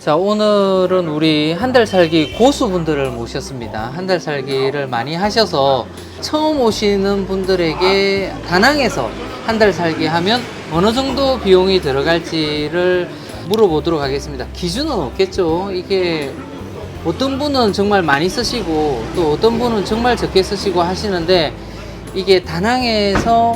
자, 오늘은 우리 한 달 살기 고수분들을 모셨습니다. 한 달 살기를 많이 하셔서 처음 오시는 분들에게 다낭에서 한 달 살기 하면 어느 정도 비용이 들어갈지를 물어보도록 하겠습니다. 기준은 없겠죠. 이게 어떤 분은 정말 많이 쓰시고 또 어떤 분은 정말 적게 쓰시고 하시는데, 이게 다낭에서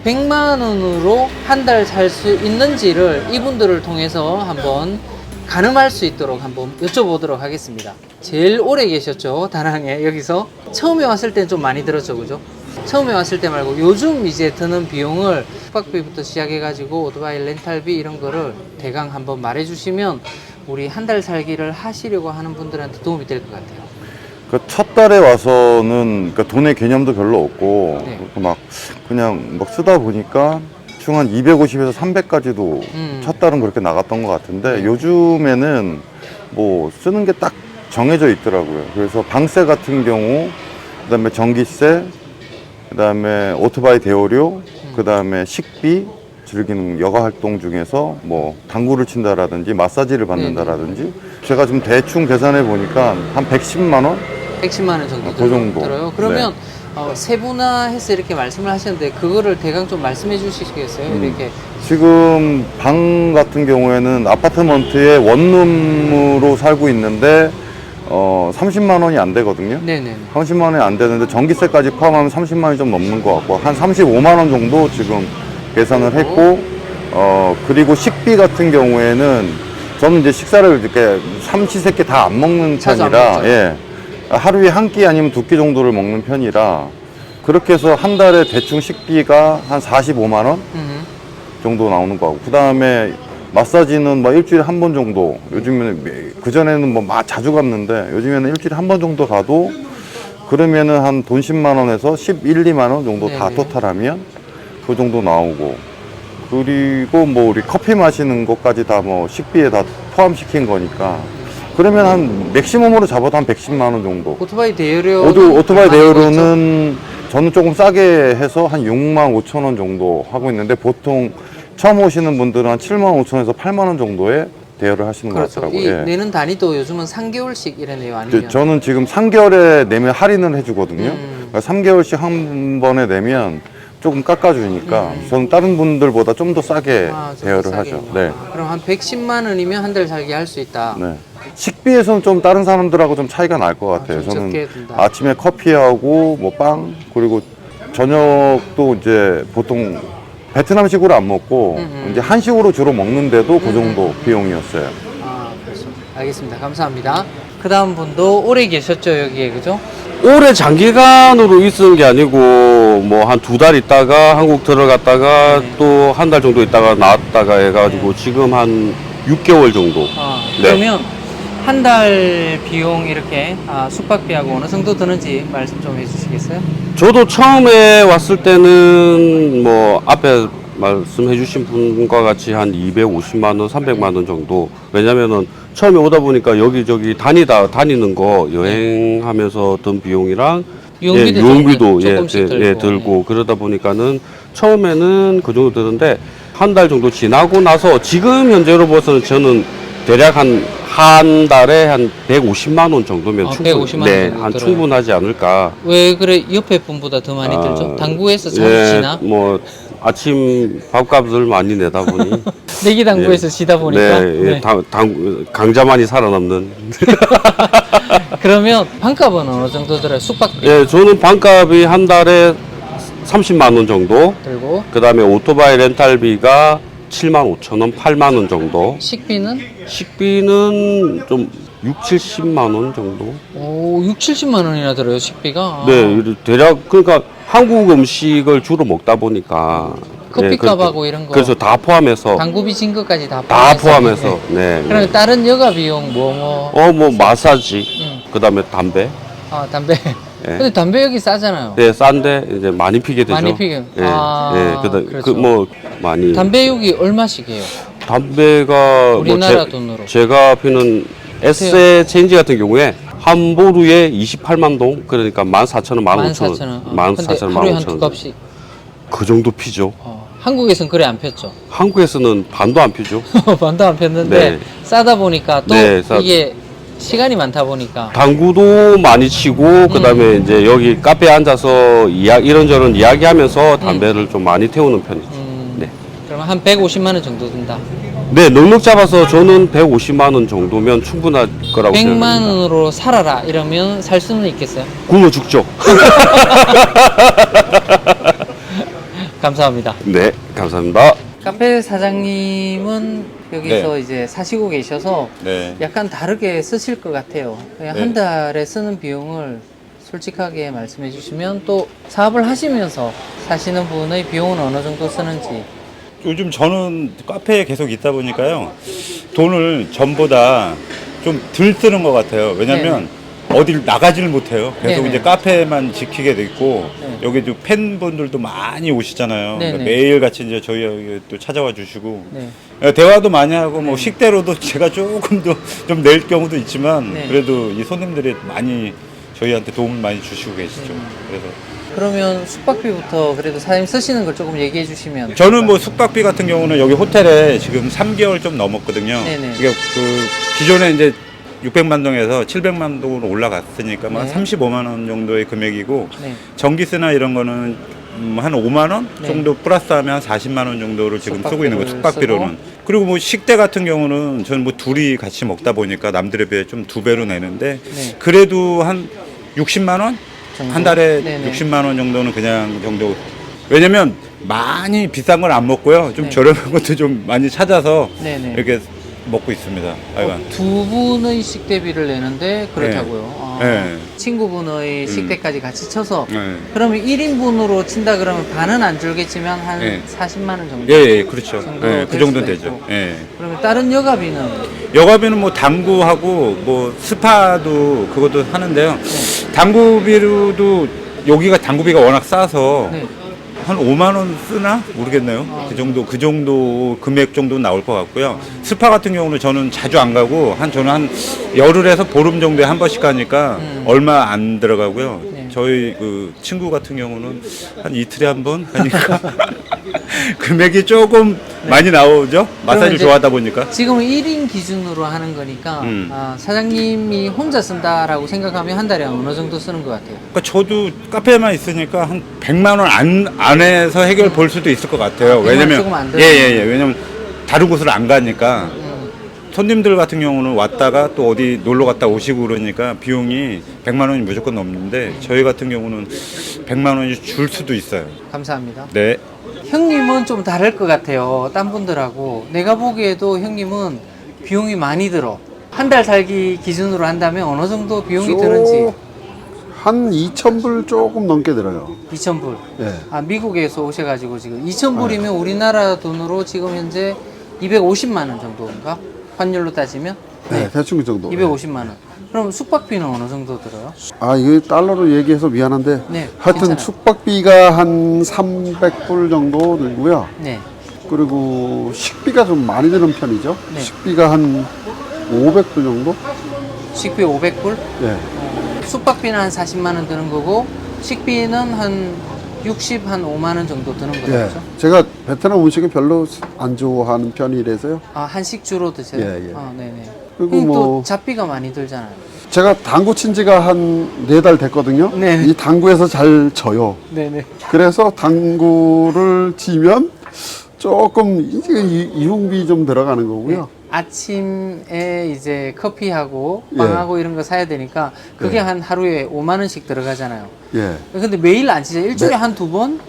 100만 원으로 한 달 살 수 있는지를 이분들을 통해서 한번 가늠할 수 있도록 한번 여쭤보도록 하겠습니다. 제일 오래 계셨죠, 다낭에. 여기서 처음에 왔을 땐 좀 많이 들었죠, 그죠? 처음에 왔을 때 말고 요즘 이제 드는 비용을 숙박비부터 시작해 가지고 오토바이 렌탈비 이런 거를 대강 한번 말해 주시면 우리 한 달 살기를 하시려고 하는 분들한테 도움이 될 것 같아요. 그 첫 달에 와서는 그러니까 돈의 개념도 별로 없고 네. 막 그냥 막 쓰다 보니까 총 한 250에서 300까지도 첫 달은 그렇게 나갔던 것 같은데, 네. 요즘에는 뭐 쓰는 게 딱 정해져 있더라고요. 그래서 방세 같은 경우, 그다음에 전기세, 그다음에 오토바이 대여료, 그다음에 식비, 즐기는 여가 활동 중에서 뭐 당구를 친다라든지 마사지를 받는다라든지, 제가 좀 대충 계산해 보니까 한 110만 원? 110만 원 정도 그 정도. 들어요. 그러면 세분화해서 이렇게 말씀을 하셨는데 그거를 대강 좀 말씀해 주시겠어요? 이렇게 지금 방 같은 경우에는 아파트먼트에 원룸으로 살고 있는데 30만 원이 안 되거든요. 네네. 30만 원이 안 되는데 전기세까지 포함하면 30만 원이 좀 넘는 것 같고, 한 35만 원 정도 지금 계산을 했고, 그리고 식비 같은 경우에는 저는 이제 식사를 이렇게 삼시세끼 다 안 먹는 자주 안 편이라, 먹죠. 예, 하루에 한 끼 아니면 두 끼 정도를 먹는 편이라, 그렇게 해서 한 달에 대충 식비가 한 45만 원 정도 나오는 거 같고, 그 다음에 마사지는 뭐 일주일에 한 번 정도, 요즘에는 그전에는 뭐 자주 갔는데 요즘에는 일주일에 한 번 정도 가도, 그러면은 한 돈 10만 원에서 11, 2만 원 정도 다 네네. 토탈하면 그 정도 나오고, 그리고 뭐 우리 커피 마시는 것까지 다 뭐 식비에 다 포함시킨 거니까, 그러면 한 맥시멈으로 잡아도 한 110만 원 정도. 오토바이 대여료 오토바이 대여료는 저는 조금 싸게 해서 한 6만 5천 원 정도 하고 있는데, 보통 처음 오시는 분들은 한 7만 5천 원에서 8만 원 정도에 대여를 하시는 것 그렇죠. 같더라고요. 이 예. 내는 단위도 요즘은 3개월씩 이래네요. 아니면 저는 지금 3개월에 내면 할인을 해주거든요. 그러니까 3개월씩 한 번에 내면 조금 깎아주니까 저는 다른 분들보다 좀 더 싸게 좀 대여를 싸게 하죠. 있네요. 네. 그럼 한 110만 원이면 한 달 살기 할 수 있다. 네. 식비에서는 좀 다른 사람들하고 좀 차이가 날 것 같아요. 좀 저는 적게 든다. 아침에 커피하고 뭐 빵, 그리고 저녁도 이제 보통 베트남식으로 안 먹고 이제 한식으로 주로 먹는데도 그 정도 비용이었어요. 그렇죠. 알겠습니다. 감사합니다. 그 다음 분도 오래 계셨죠, 여기에, 그죠? 오래 장기간으로 있은 게 아니고 뭐 한 두 달 있다가 한국 들어갔다가 또 한 달 정도 있다가 나왔다가 해가지고 지금 한 6개월 정도. 네. 그러면 한 달 비용 이렇게 숙박비하고 어느 정도 드는지 말씀 좀 해주시겠어요? 저도 처음에 왔을 때는 뭐 앞에 말씀해 주신 분과 같이 한 250만 원, 300만 원 정도. 왜냐면은 처음에 오다 보니까 여기저기 다니는 거 여행하면서 든 비용이랑 유흥비도 조금씩 들고. 들고 그러다 보니까는 처음에는 그 정도 드는데, 한 달 정도 지나고 나서 지금 현재로 봐서는 저는 대략 한 달에 한 150만 원 정도면 150만 원 네, 정도 한 들어요. 충분하지 않을까. 왜 그래 옆에 분보다 더 많이 들죠? 당구에서 자주 예, 지나? 뭐 아침 밥값을 많이 내다 보니 내기 당구에서 지다 보니까. 네, 강자만이 살아남는. 그러면 방값은 어느 정도 들어요? 숙박비 예, 저는 방값이 한 달에 30만 원 정도. 들고 그 다음에 오토바이 렌탈비가 7만 5천 원, 8만 원 정도. 식비는 식비는 좀 6, 70만 원 정도. 6, 70만 원이나 들어요, 식비가. 네, 대략 그러니까 한국 음식을 주로 먹다 보니까 커피값하고 이런 거. 그래서 다 포함해서 당구비 진 것까지 다 포함해서. 네. 그러면 다른 여가 비용 뭐 마사지, 그다음에 담배. 담배. 예. 근데 담배 여기 싸잖아요. 네, 싼데 이제 많이 피게 되죠. 많이 피게. 예. 예. 그렇죠. 뭐 많이. 담배 여기 얼마씩 해요? 담배가 우리나라 돈으로. 제가 피는 에세 체인지 같은 경우에 한 보루에 28만 동, 그러니까 14,000원, 15,000원. 14,000원. 근데 하루에 한 두 값씩. 그 정도 피죠. 한국에서는 그래 안 폈죠. 한국에서는 반도 안 피죠. 반도 안 폈는데 네. 싸다 보니까 또 네, 이게 시간이 많다 보니까 당구도 많이 치고 그다음에 이제 여기 카페에 앉아서 이런저런 이야기하면서 담배를 좀 많이 태우는 편이죠. 네. 그러면 한 150만 원 정도 든다. 네, 넉넉 잡아서 저는 150만 원 정도면 충분할 거라고 100만 생각합니다. 원으로 살아라 이러면 살 수는 있겠어요? 굶어 죽죠. 감사합니다. 네, 감사합니다. 카페 사장님은 여기서 네. 이제 사시고 계셔서 네. 약간 다르게 쓰실 것 같아요. 그냥 네. 한 달에 쓰는 비용을 솔직하게 말씀해 주시면 또 사업을 하시면서 사시는 분의 비용은 어느 정도 쓰는지. 요즘 저는 카페에 계속 있다 보니까요. 돈을 전보다 좀 덜 쓰는 것 같아요. 왜냐면 어딜 나가지를 못해요. 계속 네네. 이제 카페만 지키게 돼 있고 네. 여기도 팬분들도 많이 오시잖아요. 네네. 그러니까 매일 같이 이제 저희 여기 또 찾아와 주시고 네. 대화도 많이 하고 뭐 식대로도 제가 조금 더 좀 낼 경우도 있지만 네. 그래도 이 손님들이 많이 저희한테 도움을 많이 주시고 계시죠. 그래서 그러면 숙박비부터 그래도 사장님 쓰시는 걸 조금 얘기해 주시면. 저는 뭐 숙박비 같은 경우는 여기 호텔에 지금 3개월 좀 넘었거든요. 네네. 이게 그 기존에 이제 600만 동에서 700만 동으로 올라갔으니까 뭐 네. 한 35만 원 정도의 금액이고 네. 전기세나 이런 거는 한 5만 원 네. 정도 플러스하면 한 40만 원 정도를 지금 쓰고 있는 거예요. 숙박비를 숙박비로는. 그리고 뭐 식대 같은 경우는 저는 뭐 둘이 같이 먹다 보니까 남들에 비해 좀 2배로 내는데 네. 그래도 한 60만 원? 정도? 한 달에 네네. 60만 원 정도는 그냥 정도. 왜냐면 많이 비싼 걸 안 먹고요. 좀 네. 저렴한 것도 좀 많이 찾아서 네네. 이렇게 먹고 있습니다. 하여간. 두 분의 식대비를 내는데 그렇다고요. 아, 네. 친구분의 식대까지 같이 쳐서 네. 그러면 1인분으로 친다 그러면 반은 안 줄겠지만 한 네. 40만 원 정도. 예, 예, 그렇죠. 정도 예, 될 그 정도는 수가 되죠. 있고. 예. 그러면 다른 여가비는 여가비는 뭐 당구하고 뭐 스파도 그것도 하는데요. 당구비로도 여기가 당구비가 워낙 싸서 네. 한 5만 원 쓰나 모르겠네요. 그 정도 금액 정도 나올 것 같고요. 스파 같은 경우는 저는 자주 안 가고 저는 한 열흘에서 보름 정도에 한 번씩 가니까 얼마 안 들어가고요. 네. 저희 그 친구 같은 경우는 한 이틀에 한 번 가니까 금액이 조금 많이 나오죠. 마사지를 이제 좋아하다 보니까. 지금은 1인 기준으로 하는 거니까 아, 사장님이 혼자 쓴다라고 생각하면 한 달에 어느 정도 쓰는 것 같아요. 그러니까 저도 카페에만 있으니까 한 100만 원 안에서 해결 볼 수도 있을 것 같아요. 100만 왜냐면 조금 안 되는 예예예. 왜냐면 다른 곳을 안 가니까 손님들 같은 경우는 왔다가 또 어디 놀러 갔다 오시고 그러니까 비용이 100만 원이 무조건 넘는데 저희 같은 경우는 100만 원이 줄 수도 있어요. 감사합니다. 네. 형님은 좀 다를 것 같아요. 딴 분들하고. 내가 보기에도 형님은 비용이 많이 들어. 한 달 살기 기준으로 한다면 어느 정도 비용이 드는지. 한 2,000불 조금 넘게 들어요. 2,000불. 예. 아, 미국에서 오셔가지고 지금 2,000불이면 우리나라 돈으로 지금 현재 250만 원 정도인가? 환율로 따지면? 네, 대충 그 정도. 250만 원. 그럼 숙박비는 어느 정도 들어요? 아, 이거 달러로 얘기해서 미안한데. 네, 하여튼 괜찮아요. 숙박비가 한 300불 정도 들고요. 네. 그리고 식비가 좀 많이 드는 편이죠. 네. 식비가 한 500불 정도? 식비 500불? 예. 숙박비는 한 40만 원 드는 거고 식비는 한 60, 한 5만 원 정도 드는 거죠. 예. 제가 베트남 음식을 별로 안 좋아하는 편이라서요. 아, 한식 주로 드세요? 예, 예. 아, 네네. 그리고 그리고 또 뭐- 잡비가 많이 들잖아요. 제가 당구 친 지가 한 4달 됐거든요. 네. 이 당구에서 잘 져요. 네네. 그래서 당구를 치면 조금 이제 이용비 좀 들어가는 거고요. 아침에 이제 커피하고 예. 빵하고 이런 거 사야 되니까 그게 예. 한 하루에 5만 원씩 들어가잖아요. 예. 근데 매일 안 치죠. 일주일에 네. 한 두 번?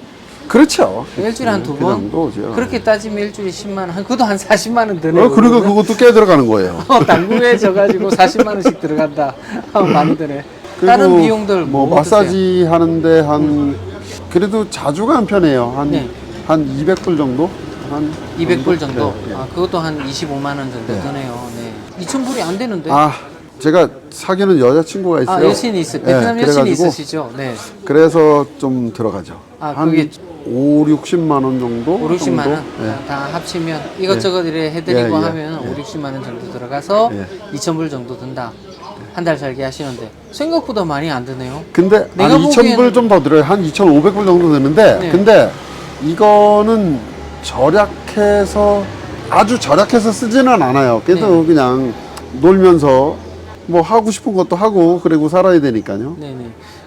그렇죠. 일주일에 한 두 그 번? 정도죠. 그렇게 따지면 일주일에 10만 원. 그것도 한 40만 원 드네요. 그러니까 그것도 꽤 들어가는 거예요. 당구에 져가지고 40만 원씩 들어간다. 많이 드네. 그리고 다른 비용들 뭐 뭐 마사지 드세요? 하는데 한 그래도 자주 가는 편이에요. 한 네. 한 200불 정도? 한 200불 정도? 네, 네. 아, 그것도 한 25만 원 정도 네. 드네요. 네. 2,000불이 안 되는데? 아, 제가 사귀는 여자친구가 있어요. 아, 여신이 있어요. 네, 베트남 여신이 그래가지고 있으시죠? 네. 그래서 좀 들어가죠. 아, 한 그게 5, 60만 원 정도? 5, 60만 정도? 원? 네. 다 합치면 이것저것 이래 해드리고 예, 예, 하면 예. 5, 60만 원 정도 들어가서 예. 2,000불 정도 든다. 한 달 살기 하시는데 생각보다 많이 안 드네요. 근데 한 내가 2,000불 보기에는- 좀 더 들어요. 한 2,500불 정도 되는데 네. 근데 이거는 절약해서 아주 절약해서 쓰지는 않아요. 그래도 네. 그냥 놀면서 뭐 하고 싶은 것도 하고 그리고 살아야 되니까요. 네네.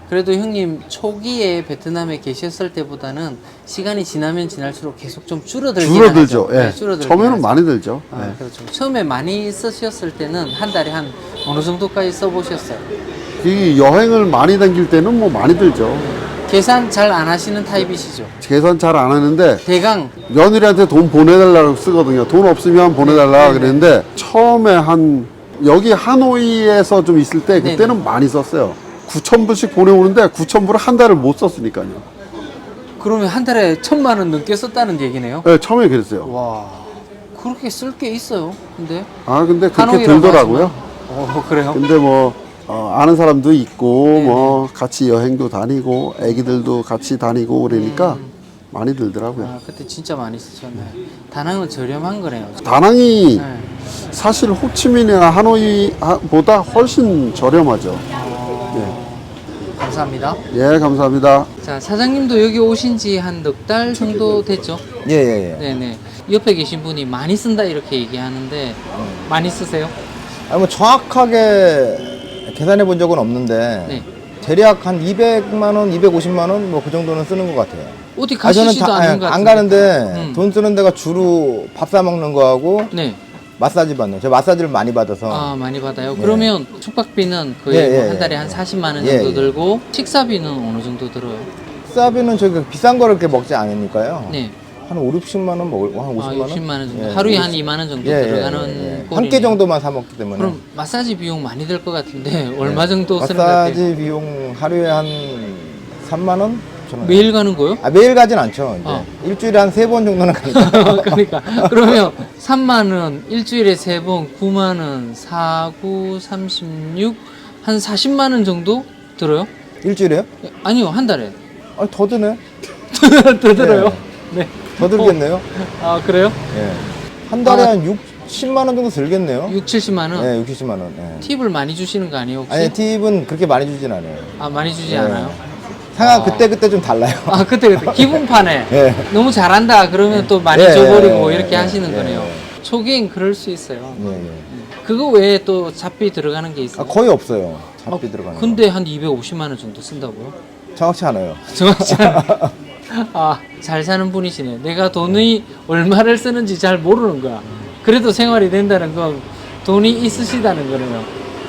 그래도 형님 초기에 베트남에 계셨을 때보다는 시간이 지나면 지날수록 계속 좀 줄어들긴 줄어들죠. 하죠. 예. 네, 줄어들긴 처음에는 하죠. 많이 들죠. 아, 예. 그렇죠. 처음에 많이 쓰셨을 때는 한 달에 한 어느 정도까지 써보셨어요? 이 여행을 많이 다닐 때는 뭐 많이 들죠. 계산 잘 안 하시는 타입이시죠? 계산 잘 안 하는데 대강 며느리한테 돈 보내달라고 쓰거든요. 돈 없으면 보내달라 네, 그랬는데 처음에 한 여기 하노이에서 좀 있을 때 네, 그때는 많이 썼어요. 9,000불씩 보내오는데 9,000불을 한 달을 못 썼으니까요. 그러면 한 달에 1,000만 원 넘게 썼다는 얘기네요? 네, 처음에 그랬어요. 와, 그렇게 쓸 게 있어요. 근데 아 근데 그렇게 하노이라고 들더라고요. 하지만. 그래요? 근데 뭐 아는 사람도 있고 네, 뭐 같이 여행도 다니고 애기들도 같이 다니고 그러니까 많이 들더라고요. 아, 그때 진짜 많이 쓰셨네. 다낭은 저렴한 거네요. 다낭이 네. 사실 호치민이나 하노이보다 훨씬 저렴하죠. 감사합니다. 예, 감사합니다. 자, 사장님도 여기 오신 지 한 넉 달 정도 됐죠? 예, 예, 예. 네네. 옆에 계신 분이 많이 쓴다 이렇게 얘기하는데 많이 쓰세요? 아니, 뭐 정확하게 계산해 본 적은 없는데 네. 대략 한 200만 원, 250만 원 뭐 그 정도는 쓰는 것 같아요. 어디 아, 저는 가시지도 않는 것 안 같은데. 가는데 돈 쓰는 데가 주로 밥 사 먹는 거하고 네. 마사지 받는. 저 마사지를 많이 받아서 아, 많이 받아요. 그러면 숙박비는 거의 예, 뭐 예, 한 달에 예. 한 40만 원 예, 정도 예. 들고 식사비는 어느 정도 들어요? 식사비는 저기 비싼 거를 그렇게 먹지 않으니까요. 네. 한 5, 60만 원 먹을 한 50만 아, 원? 60만 원 정도. 예, 하루에 50. 한 2만 원 정도 예, 예, 들어가는 한 끼 꼴이네요. 정도만 사 먹기 때문에. 그럼 마사지 비용 많이 들 것 같은데 얼마 정도 쓰는 것 같아요? 마사지 비용 하루에 한 3만 원? 저는. 매일 가는 거요? 아, 매일 가진 않죠. 이제. 어. 일주일에 한 3번 정도는 가니까. 그러니까 그러면 3만 원 일주일에 3번 9만 원 4, 9, 36 한 40만 원 정도 들어요? 일주일에요? 아니요 한 달에 아, 더 드네. 더 들어요? 네. 더 들겠네요. 아 그래요? 예. 한 달에 아. 한 60만 원 정도 들겠네요. 6, 70만 원? 예, 60만 원. 예. 팁을 많이 주시는 거 아니에요 혹시? 아니, 팁은 그렇게 많이 주진 않아요. 아 많이 주지 예. 않아요? 상황 아. 그때 좀 달라요. 아 그때 기분판에 예. 너무 잘한다 그러면 또 많이 예, 줘버리고 예, 이렇게 예, 하시는 예, 거네요. 예. 초기엔 그럴 수 있어요. 예, 예. 그거 외에 또 잡비 들어가는 게 있어요? 아, 거의 없어요. 잡비 들어가는 거. 근데 한 250만 원 정도 쓴다고요? 정확치 않아요. 정확치 않아요. 아, 잘 사는 분이시네. 내가 돈이 얼마를 쓰는지 잘 모르는 거야. 그래도 생활이 된다는 건 돈이 있으시다는 거네요.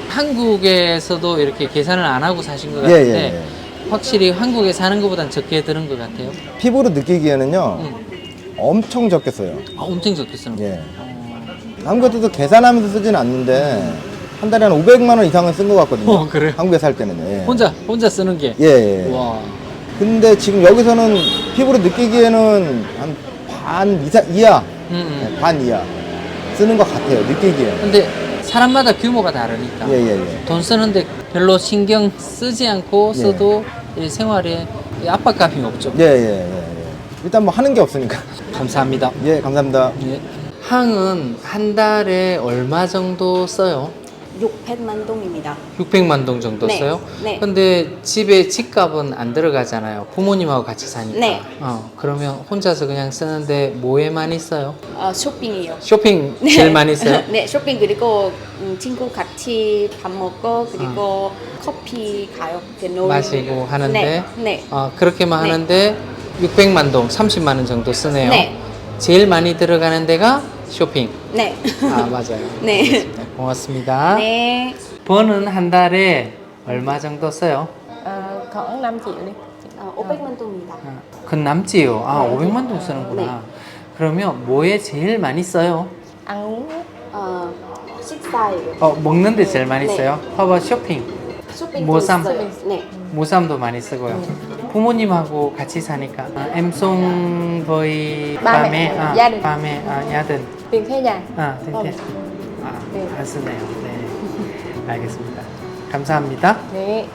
한국에서도 이렇게 계산을 안 하고 사신 것 예, 같은데 예, 확실히 한국에 사는 것보단 적게 드는 것 같아요. 피부로 느끼기에는요. 엄청 적게 써요. 아, 엄청 적게 쓰는 거. 예. 한국에서도 계산하면서 쓰진 않는데 한 달에 한 500만 원 이상은 쓴 것 같거든요. 그래요? 한국에 살 때는. 예. 혼자 쓰는 게. 예, 예. 와. 근데 지금 여기서는 피부로 느끼기에는 한 반 이하, 네, 반 이하 쓰는 것 같아요. 느끼기에는. 근데 사람마다 규모가 다르니까. 예, 예, 예. 돈 쓰는데 별로 신경 쓰지 않고 써도 이 생활에 이 압박감이 없죠. 예, 예, 예, 예. 일단 뭐 하는 게 없으니까. 감사합니다. 예, 감사합니다. 예. 항은 한 달에 얼마 정도 써요? 600만 동입니다. 600만 동 정도 네, 써요? 네. 근데 집에 집값은 안 들어가잖아요. 부모님하고 같이 사니까. 네. 그러면 혼자서 그냥 쓰는데 뭐에 많이 써요? 쇼핑이요. 쇼핑 제일 많이 써요? 네, 쇼핑 그리고 친구 같이 밥 먹고 그리고 커피 가요. 마시고 하는데 네, 네. 그렇게만 네. 하는데 600만 동, 30만 원 정도 쓰네요. 네. 제일 많이 들어가는 데가 쇼핑. 네. 아, 맞아요. 네. 알겠습니다. 고맙습니다. 네. 번은 한 달에 얼마 정도 써요? khoảng 5 triệu đi. 500만 동입니다. 그건 남지요. 아, 네. 500만 동 쓰는구나. 네. 그러면 뭐에 제일 많이 써요? Ăn uống 식사예요. 먹는데 제일 많이 네. 써요? 봐봐, 쇼핑. 쇼핑도 모삼. 있어요. 네. 모삼도 많이 쓰고요. 부모님하고 같이 사니까 em sung với Ba ba mẹ, mẹ, gia đình. ba mẹ, gia đình. tiền thuê nhà. 땡땡. 네. 안 쓰네요. 네. 알겠습니다. 감사합니다. 네.